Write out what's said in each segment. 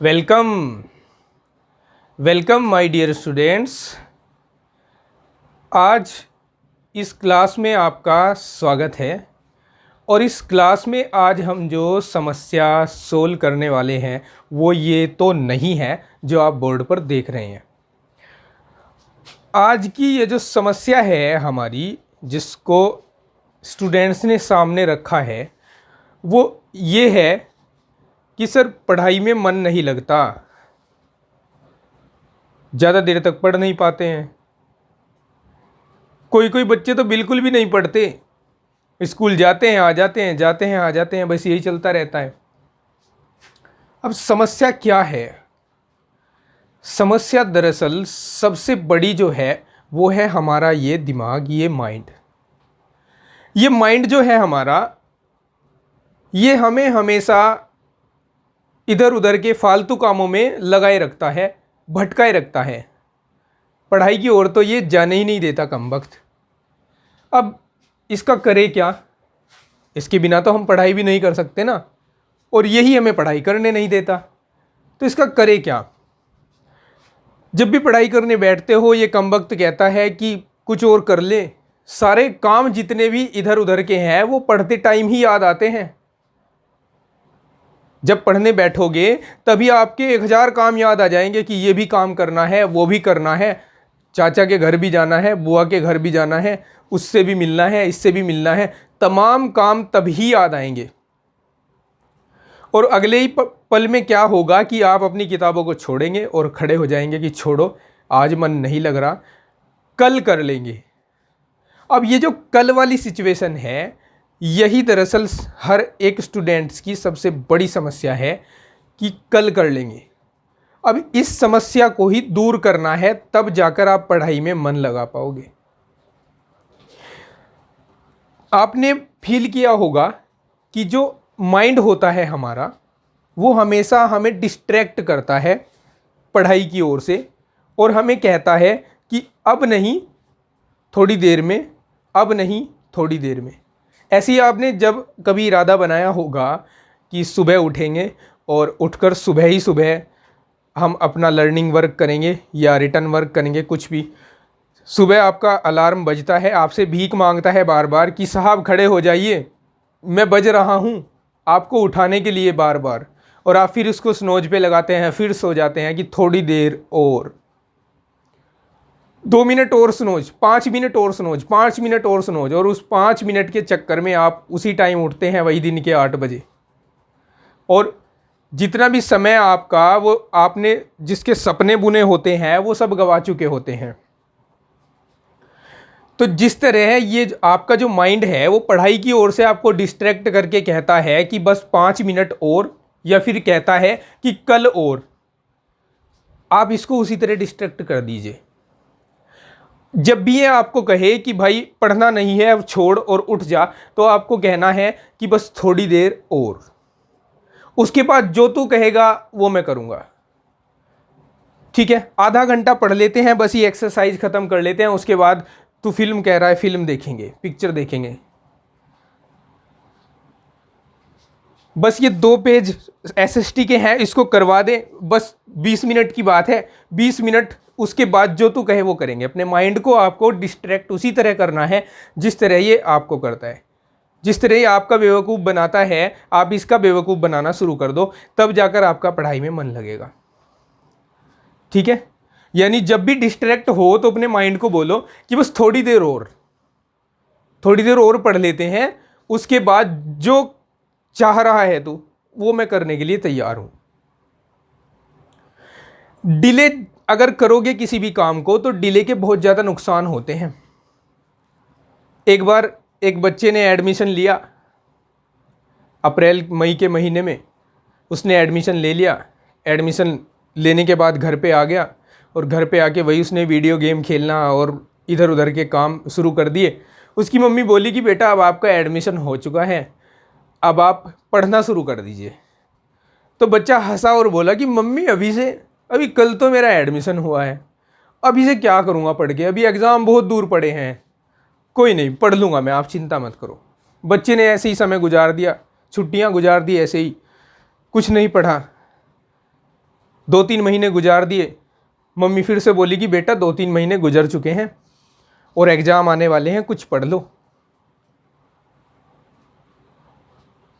Welcome welcome my dear students. आज इस class में आपका स्वागत है और इस क्लास में आज हम जो समस्या सोल्व करने वाले हैं वो ये तो नहीं है जो आप बोर्ड पर देख रहे हैं। आज की ये जो समस्या है हमारी, जिसको स्टूडेंट्स ने सामने रखा है, वो ये है कि सर पढ़ाई में मन नहीं लगता, ज़्यादा देर तक पढ़ नहीं पाते हैं। कोई कोई बच्चे तो बिल्कुल भी नहीं पढ़ते, स्कूल जाते हैं आ जाते हैं, जाते हैं आ जाते हैं, बस यही चलता रहता है। अब समस्या क्या है? समस्या दरअसल सबसे बड़ी जो है वो है हमारा ये दिमाग, ये माइंड। ये माइंड जो है हमारा, ये हमें हमेशा इधर उधर के फालतू कामों में लगाए रखता है, भटकाए रखता है। पढ़ाई की ओर तो ये जाने ही नहीं देता कमबख्त। अब इसका करे क्या? इसके बिना तो हम पढ़ाई भी नहीं कर सकते ना, और यही हमें पढ़ाई करने नहीं देता। तो इसका करे क्या? जब भी पढ़ाई करने बैठते हो ये कमबख्त कहता है कि कुछ और कर ले। सारे काम जितने भी इधर उधर के हैं वो पढ़ते टाइम ही याद आते हैं। जब पढ़ने बैठोगे तभी आपके 1000 काम याद आ जाएंगे कि ये भी काम करना है, वो भी करना है, चाचा के घर भी जाना है, बुआ के घर भी जाना है, उससे भी मिलना है, इससे भी मिलना है। तमाम काम तभी याद आएंगे और अगले ही पल में क्या होगा कि आप अपनी किताबों को छोड़ेंगे और खड़े हो जाएंगे कि छोड़ो, आज मन नहीं लग रहा, कल कर लेंगे। अब ये जो कल वाली सिचुएशन है, यही दरअसल हर एक स्टूडेंट्स की सबसे बड़ी समस्या है कि कल कर लेंगे। अब इस समस्या को ही दूर करना है, तब जाकर आप पढ़ाई में मन लगा पाओगे। आपने फील किया होगा कि जो माइंड होता है हमारा, वो हमेशा हमें डिस्ट्रैक्ट करता है पढ़ाई की ओर से और हमें कहता है कि अब नहीं थोड़ी देर में, अब नहीं थोड़ी देर में। ऐसे ही आपने जब कभी इरादा बनाया होगा कि सुबह उठेंगे और उठकर सुबह ही सुबह हम अपना लर्निंग वर्क करेंगे या रिटर्न वर्क करेंगे, कुछ भी। सुबह आपका अलार्म बजता है, आपसे भीख मांगता है बार बार कि साहब खड़े हो जाइए, मैं बज रहा हूँ, आपको उठाने के लिए बार बार। और आप फिर उसको स्नोज पे लगाते हैं, फिर सो जाते हैं कि थोड़ी देर और, 2 मिनट और स्नोज, 5 मिनट और स्नोज, 5 मिनट और स्नोज। और उस 5 मिनट के चक्कर में आप उसी टाइम उठते हैं, वही दिन के 8 बजे। और जितना भी समय आपका, वो आपने जिसके सपने बुने होते हैं वो सब गवा चुके होते हैं। तो जिस तरह ये आपका जो माइंड है वो पढ़ाई की ओर से आपको डिस्ट्रैक्ट करके कहता है कि बस 5 मिनट और, या फिर कहता है कि कल और, आप इसको उसी तरह डिस्ट्रैक्ट कर दीजिए। जब भी ये आपको कहे कि भाई पढ़ना नहीं है अब छोड़ और उठ जा, तो आपको कहना है कि बस थोड़ी देर और, उसके बाद जो तू कहेगा वो मैं करूँगा। ठीक है, आधा घंटा पढ़ लेते हैं, बस ये एक्सरसाइज ख़त्म कर लेते हैं, उसके बाद तू फिल्म कह रहा है, फिल्म देखेंगे, पिक्चर देखेंगे। बस ये 2 पेज एसएसटी के हैं, इसको करवा दे, बस 20 मिनट की बात है, 20 मिनट, उसके बाद जो तू कहे वो करेंगे। अपने माइंड को आपको डिस्ट्रैक्ट उसी तरह करना है जिस तरह ये आपको करता है। जिस तरह ये आपका बेवकूफ़ बनाता है, आप इसका बेवकूफ़ बनाना शुरू कर दो, तब जाकर आपका पढ़ाई में मन लगेगा। ठीक है, यानी जब भी डिस्ट्रैक्ट हो तो अपने माइंड को बोलो कि बस थोड़ी देर और, थोड़ी देर और पढ़ लेते हैं, उसके बाद जो चाह रहा है तू वो मैं करने के लिए तैयार हूं। डिले अगर करोगे किसी भी काम को तो डिले के बहुत ज़्यादा नुकसान होते हैं। एक बार एक बच्चे ने एडमिशन लिया, अप्रैल मई के महीने में उसने एडमिशन ले लिया। एडमिशन लेने के बाद घर पे आ गया और घर पे आके वही उसने वीडियो गेम खेलना और इधर उधर के काम शुरू कर दिए। उसकी मम्मी बोली कि बेटा अब आपका एडमिशन हो चुका है, अब आप पढ़ना शुरू कर दीजिए। तो बच्चा हंसा और बोला कि मम्मी अभी कल तो मेरा एडमिशन हुआ है, अभी से क्या करूँगा पढ़ के, अभी एग्ज़ाम बहुत दूर पड़े हैं, कोई नहीं पढ़ लूँगा मैं, आप चिंता मत करो। बच्चे ने ऐसे ही समय गुजार दिया, छुट्टियाँ गुजार दी, ऐसे ही कुछ नहीं पढ़ा। 2-3 महीने गुजार दिए। मम्मी फिर से बोली कि बेटा 2-3 महीने गुजर चुके हैं और एग्ज़ाम आने वाले हैं, कुछ पढ़ लो।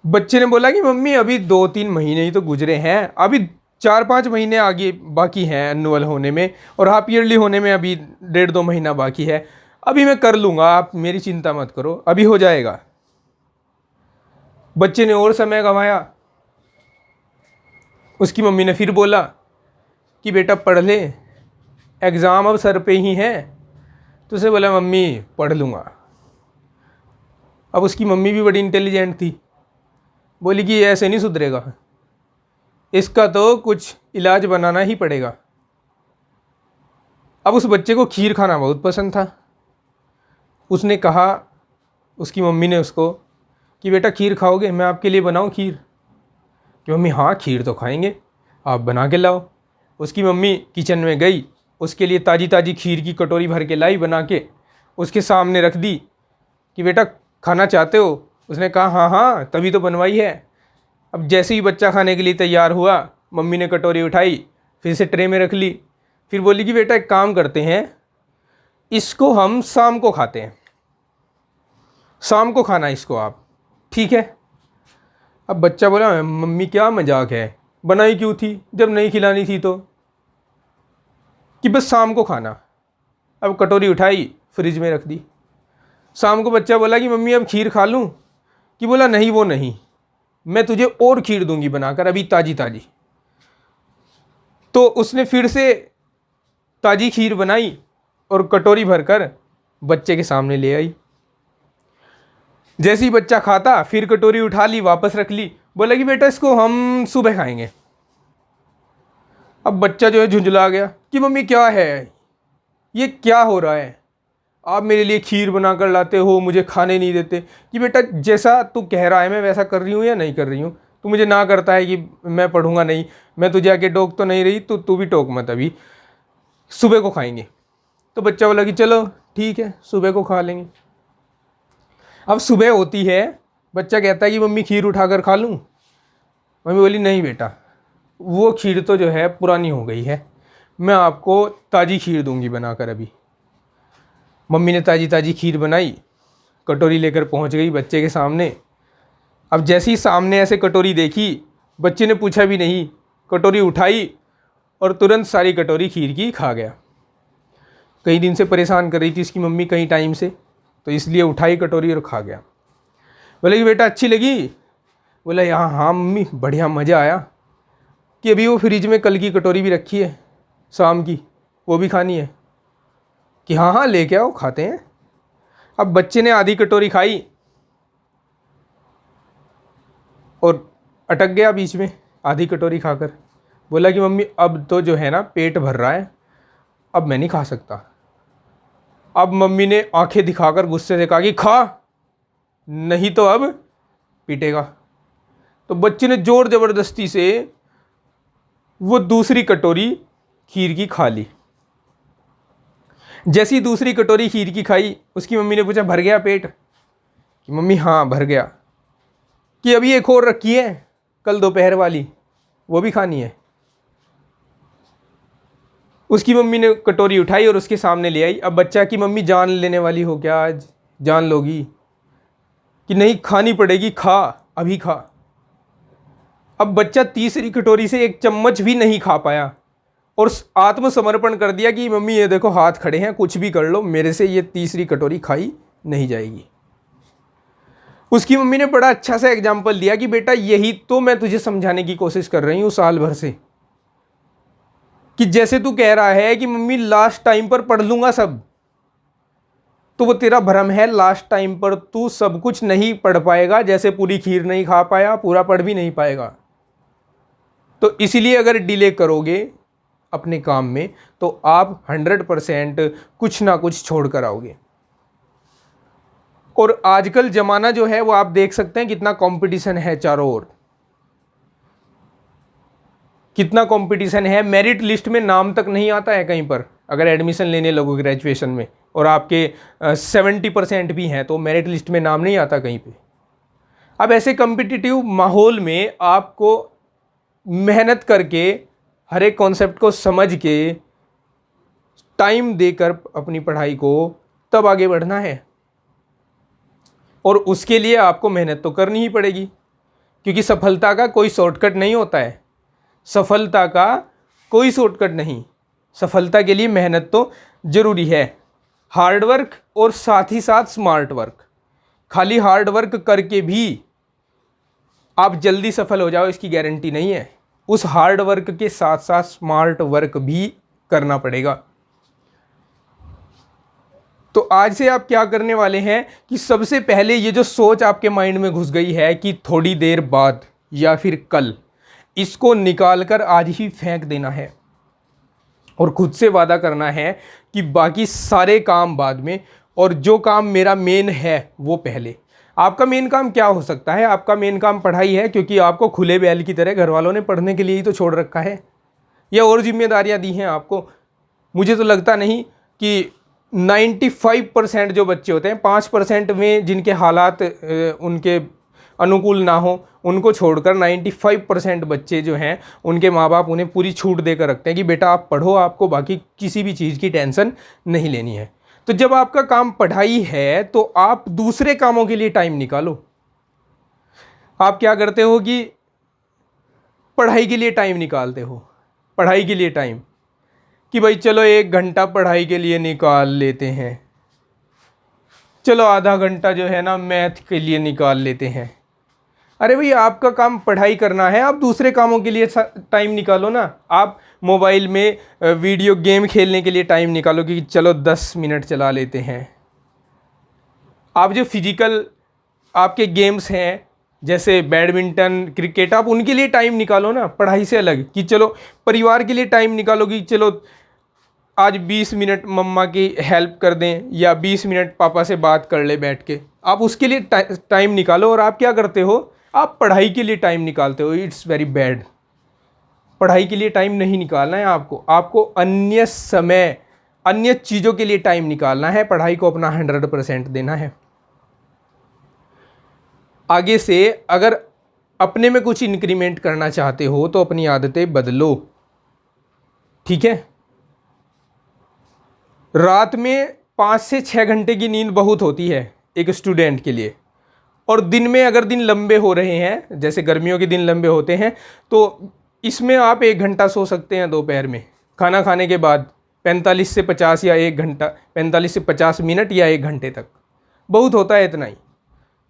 बच्चे ने बोला कि मम्मी अभी 2-3 महीने ही तो गुजरे हैं, अभी 4-5 महीने आगे बाकी हैं एनुअल होने में, और हाफ ईयरली होने में अभी 1.5-2 महीना बाकी है, अभी मैं कर लूँगा, आप मेरी चिंता मत करो, अभी हो जाएगा। बच्चे ने और समय गंवाया। उसकी मम्मी ने फिर बोला कि बेटा पढ़ ले, एग्ज़ाम अब सर पे ही हैं। तो उसे बोला मम्मी पढ़ लूँगा। अब उसकी मम्मी भी बड़ी इंटेलिजेंट थी, बोली कि ये ऐसे नहीं सुधरेगा, इसका तो कुछ इलाज बनाना ही पड़ेगा। अब उस बच्चे को खीर खाना बहुत पसंद था। उसने कहा, उसकी मम्मी ने उसको, कि बेटा खीर खाओगे, मैं आपके लिए बनाऊं खीर? कि मम्मी हाँ खीर तो खाएंगे, आप बना के लाओ। उसकी मम्मी किचन में गई, उसके लिए ताज़ी ताज़ी खीर की कटोरी भर के लाई बना के, उसके सामने रख दी कि बेटा खाना चाहते हो? उसने कहा हाँ हाँ तभी तो बनवाई है। अब जैसे ही बच्चा खाने के लिए तैयार हुआ, मम्मी ने कटोरी उठाई, फिर से ट्रे में रख ली, फिर बोली कि बेटा एक काम करते हैं, इसको हम शाम को खाते हैं, शाम को खाना इसको आप, ठीक है? अब बच्चा बोला मम्मी क्या मजाक है, बनाई क्यों थी जब नहीं खिलानी थी तो? कि बस शाम को खाना। अब कटोरी उठाई, फ्रिज में रख दी। शाम को बच्चा बोला कि मम्मी अब खीर खा लूँ? कि बोला नहीं वो नहीं, मैं तुझे और खीर दूंगी बनाकर अभी ताज़ी ताज़ी। तो उसने फिर से ताज़ी खीर बनाई और कटोरी भरकर बच्चे के सामने ले आई। जैसे ही बच्चा खाता, फिर कटोरी उठा ली, वापस रख ली, बोला कि बेटा इसको हम सुबह खाएंगे। अब बच्चा जो है झुंझला गया कि मम्मी क्या है, ये क्या हो रहा है, आप मेरे लिए खीर बना कर लाते हो, मुझे खाने नहीं देते। कि बेटा जैसा तू कह रहा है मैं वैसा कर रही हूँ या नहीं कर रही हूँ? तू मुझे ना करता है कि मैं पढ़ूंगा नहीं, मैं तुझे आके टोक तो नहीं रही, तो तू भी टोक मत, अभी सुबह को खाएंगे। तो बच्चा बोला कि चलो ठीक है सुबह को खा लेंगे। अब सुबह होती है, बच्चा कहता है कि मम्मी खीर उठा कर खा लूँ? मम्मी बोली नहीं बेटा, वो खीर तो जो है पुरानी हो गई है, मैं आपको ताज़ी खीर दूंगी बनाकर अभी। मम्मी ने ताज़ी ताज़ी खीर बनाई, कटोरी लेकर पहुंच गई बच्चे के सामने। अब जैसे ही सामने ऐसे कटोरी देखी, बच्चे ने पूछा भी नहीं, कटोरी उठाई और तुरंत सारी कटोरी खीर की खा गया। कई दिन से परेशान कर रही थी इसकी मम्मी, कई टाइम से, तो इसलिए उठाई कटोरी और खा गया। बोले कि बेटा अच्छी लगी? बोला यहाँ हाँ मम्मी बढ़िया, मज़ा आया। कि अभी वो फ्रिज में कल की कटोरी भी रखी है शाम की, वो भी खानी है? कि हाँ हाँ लेके आओ खाते हैं। अब बच्चे ने आधी कटोरी खाई और अटक गया बीच में आधी कटोरी खाकर। बोला कि मम्मी अब तो जो है ना पेट भर रहा है, अब मैं नहीं खा सकता। अब मम्मी ने आंखें दिखाकर गुस्से से कहा कि खा, नहीं तो अब पीटेगा। तो बच्चे ने जोर ज़बरदस्ती से वो दूसरी कटोरी खीर की खा ली। जैसी दूसरी कटोरी खीर की खाई, उसकी मम्मी ने पूछा भर गया पेट? कि मम्मी हाँ भर गया। कि अभी एक और रखी है कल दोपहर वाली, वो भी खानी है? उसकी मम्मी ने कटोरी उठाई और उसके सामने ले आई। अब बच्चा की मम्मी जान लेने वाली हो क्या, आज जान लोगी? कि नहीं खानी पड़ेगी, खा अभी खा। अब बच्चा तीसरी कटोरी से एक चम्मच भी नहीं खा पाया और आत्मसमर्पण कर दिया कि मम्मी ये देखो हाथ खड़े हैं, कुछ भी कर लो, मेरे से ये तीसरी कटोरी खाई नहीं जाएगी। उसकी मम्मी ने बड़ा अच्छा सा एग्जाम्पल दिया कि बेटा यही तो मैं तुझे समझाने की कोशिश कर रही हूँ साल भर से, कि जैसे तू कह रहा है कि मम्मी लास्ट टाइम पर पढ़ लूँगा सब, तो वो तेरा भ्रम है। लास्ट टाइम पर तू सब कुछ नहीं पढ़ पाएगा, जैसे पूरी खीर नहीं खा पाया पूरा पढ़ भी नहीं पाएगा। तो इसीलिए अगर डिले करोगे अपने काम में तो आप 100% कुछ ना कुछ छोड़ कर आओगे। और आजकल ज़माना जो है वो आप देख सकते हैं कितना कंपटीशन है चारों ओर, कितना कंपटीशन है। मेरिट लिस्ट में नाम तक नहीं आता है कहीं पर, अगर एडमिशन लेने लगो ग्रेजुएशन में और आपके 70% भी हैं तो मेरिट लिस्ट में नाम नहीं आता कहीं पे। अब ऐसे कम्पिटिटिव माहौल में आपको मेहनत करके हर एक कॉन्सेप्ट को समझ के टाइम देकर अपनी पढ़ाई को तब आगे बढ़ना है। और उसके लिए आपको मेहनत तो करनी ही पड़ेगी, क्योंकि सफलता का कोई शॉर्टकट नहीं होता है। सफलता का कोई शॉर्टकट नहीं, सफलता के लिए मेहनत तो ज़रूरी है, हार्ड वर्क और साथ ही साथ स्मार्ट वर्क। खाली हार्ड वर्क करके भी आप जल्दी सफल हो जाओ इसकी गारंटी नहीं है। उस हार्ड वर्क के साथ साथ स्मार्ट वर्क भी करना पड़ेगा। तो आज से आप क्या करने वाले हैं कि सबसे पहले ये जो सोच आपके माइंड में घुस गई है कि थोड़ी देर बाद या फिर कल, इसको निकाल कर आज ही फेंक देना है और खुद से वादा करना है कि बाकी सारे काम बाद में, और जो काम मेरा मेन है वो पहले। आपका मेन काम क्या हो सकता है? आपका मेन काम पढ़ाई है, क्योंकि आपको खुले बैल की तरह घर वालों ने पढ़ने के लिए ही तो छोड़ रखा है, या और जिम्मेदारियां दी हैं आपको। मुझे तो लगता नहीं कि 95% जो बच्चे होते हैं, 5% में जिनके हालात उनके अनुकूल ना हो, उनको छोड़कर 95% बच्चे जो हैं उनके माँ बाप उन्हें पूरी छूट देकर रखते हैं कि बेटा आप पढ़ो, आपको बाकी किसी भी चीज़ की टेंशन नहीं लेनी है। तो जब आपका काम पढ़ाई है तो आप दूसरे कामों के लिए टाइम निकालो। आप क्या करते हो कि पढ़ाई के लिए टाइम निकालते हो, पढ़ाई के लिए टाइम कि भाई चलो 1 घंटा पढ़ाई के लिए निकाल लेते हैं, चलो आधा घंटा जो है ना मैथ के लिए निकाल लेते हैं। अरे भाई आपका काम पढ़ाई करना है, आप दूसरे कामों के लिए टाइम निकालो ना। आप मोबाइल में वीडियो गेम खेलने के लिए टाइम निकालो कि चलो 10 मिनट चला लेते हैं। आप जो फिजिकल आपके गेम्स हैं जैसे बैडमिंटन, क्रिकेट, आप उनके लिए टाइम निकालो ना, पढ़ाई से अलग। कि चलो परिवार के लिए टाइम निकालो कि चलो आज 20 मिनट मम्मा की हेल्प कर दें, या 20 मिनट पापा से बात कर ले बैठ के। आप उसके लिए टाइम निकालो। और आप क्या करते हो? आप पढ़ाई के लिए टाइम निकालते हो। It's very bad. पढ़ाई के लिए टाइम नहीं निकालना है आपको। आपको अन्य समय, अन्य चीज़ों के लिए टाइम निकालना है। पढ़ाई को अपना 100% देना है। आगे से अगर अपने में कुछ इंक्रीमेंट करना चाहते हो तो अपनी आदतें बदलो, ठीक है? रात में 5 से 6 घंटे की नींद बहुत होती है एक स्टूडेंट के लिए। और दिन में अगर दिन लंबे हो रहे हैं, जैसे गर्मियों के दिन लंबे होते हैं, तो इसमें आप 1 घंटा सो सकते हैं दोपहर में खाना खाने के बाद। 45 से 50 या 1 घंटा, 45 से 50 मिनट या 1 घंटे तक बहुत होता है, इतना ही।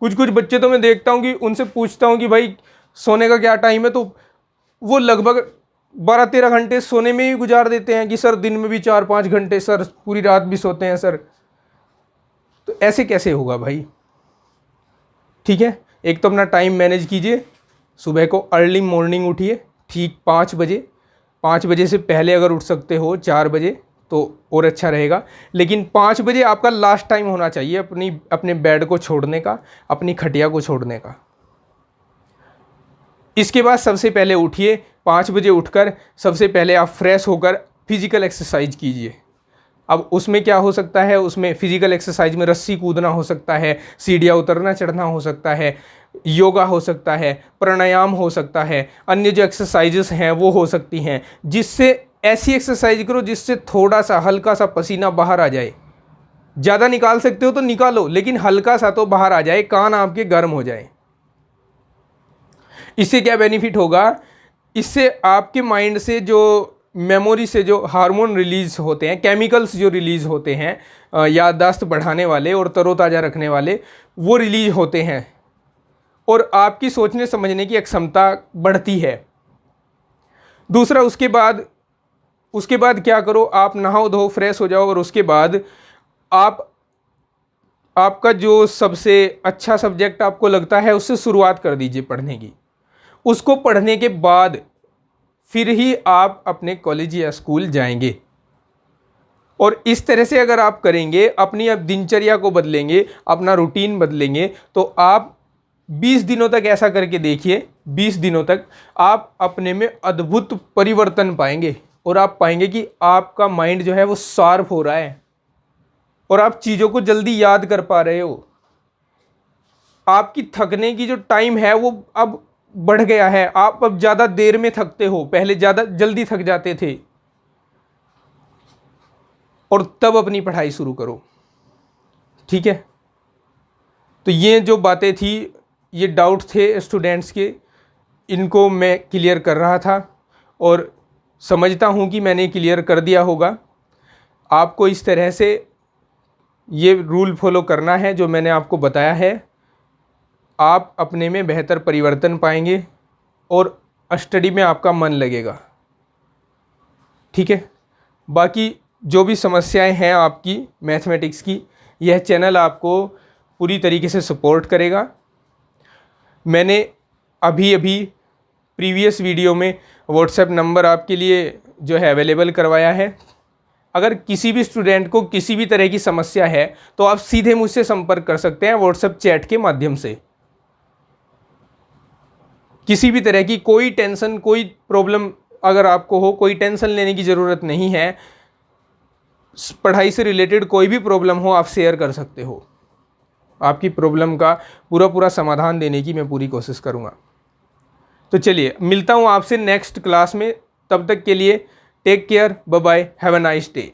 कुछ बच्चे तो मैं देखता हूँ कि उनसे पूछता हूँ कि भाई सोने का क्या टाइम है, तो वो लगभग 12-13 घंटे सोने में ही गुजार देते हैं कि सर दिन में भी 4-5 घंटे, सर पूरी रात भी सोते हैं सर। तो ऐसे कैसे होगा भाई? ठीक है, एक तो अपना टाइम मैनेज कीजिए। सुबह को अर्ली मॉर्निंग उठिए, ठीक 5 बजे। 5 बजे से पहले अगर उठ सकते हो 4 बजे तो और अच्छा रहेगा, लेकिन 5 बजे आपका लास्ट टाइम होना चाहिए अपने बेड को छोड़ने का, अपनी खटिया को छोड़ने का। इसके बाद सबसे पहले उठिए, 5 बजे उठकर सबसे पहले आप फ्रेश होकर फिजिकल एक्सरसाइज कीजिए। अब उसमें क्या हो सकता है? उसमें फिजिकल एक्सरसाइज में रस्सी कूदना हो सकता है, सीढ़ियाँ उतरना चढ़ना हो सकता है, योगा हो सकता है, प्राणायाम हो सकता है, अन्य जो एक्सरसाइजेस हैं वो हो सकती हैं। जिससे ऐसी एक्सरसाइज करो जिससे थोड़ा सा हल्का सा पसीना बाहर आ जाए। ज़्यादा निकाल सकते हो तो निकालो, लेकिन हल्का सा तो बाहर आ जाए, कान आपके गर्म हो जाए। इससे क्या बेनिफिट होगा? इससे आपके माइंड से जो मेमोरी से जो हार्मोन रिलीज़ होते हैं, केमिकल्स जो रिलीज़ होते हैं याददाश्त बढ़ाने वाले और तरोताज़ा रखने वाले, वो रिलीज होते हैं और आपकी सोचने समझने की क्षमता बढ़ती है। दूसरा, उसके बाद क्या करो? आप नहाओ धो फ्रेश हो जाओ और उसके बाद आपका जो सबसे अच्छा सब्जेक्ट आपको लगता है उससे शुरुआत कर दीजिए पढ़ने की। उसको पढ़ने के बाद फिर ही आप अपने कॉलेज या स्कूल जाएंगे। और इस तरह से अगर आप करेंगे, अपनी अब दिनचर्या को बदलेंगे, अपना रूटीन बदलेंगे, तो आप 20 दिनों तक ऐसा करके देखिए। 20 दिनों तक आप अपने में अद्भुत परिवर्तन पाएंगे और आप पाएंगे कि आपका माइंड जो है वो शार्प हो रहा है और आप चीज़ों को जल्दी याद कर पा रहे हो। आपकी थकने की जो टाइम है वो अब बढ़ गया है, आप अब ज़्यादा देर में थकते हो, पहले ज़्यादा जल्दी थक जाते थे, और तब अपनी पढ़ाई शुरू करो। ठीक है, तो ये जो बातें थी, ये डाउट थे स्टूडेंट्स के, इनको मैं क्लियर कर रहा था और समझता हूँ कि मैंने क्लियर कर दिया होगा। आपको इस तरह से ये रूल फॉलो करना है जो मैंने आपको बताया है, आप अपने में बेहतर परिवर्तन पाएंगे और स्टडी में आपका मन लगेगा। ठीक है, बाकी जो भी समस्याएं हैं आपकी मैथमेटिक्स की, यह चैनल आपको पूरी तरीके से सपोर्ट करेगा। मैंने अभी अभी प्रीवियस वीडियो में व्हाट्सएप नंबर आपके लिए जो है अवेलेबल करवाया है। अगर किसी भी स्टूडेंट को किसी भी तरह की समस्या है तो आप सीधे मुझसे संपर्क कर सकते हैं व्हाट्सएप चैट के माध्यम से। किसी भी तरह की कोई टेंशन, कोई प्रॉब्लम अगर आपको हो, कोई टेंशन लेने की ज़रूरत नहीं है। पढ़ाई से रिलेटेड कोई भी प्रॉब्लम हो, आप शेयर कर सकते हो। आपकी प्रॉब्लम का पूरा समाधान देने की मैं पूरी कोशिश करूँगा। तो चलिए, मिलता हूँ आपसे नेक्स्ट क्लास में। तब तक के लिए take care, bye bye, have a nice day.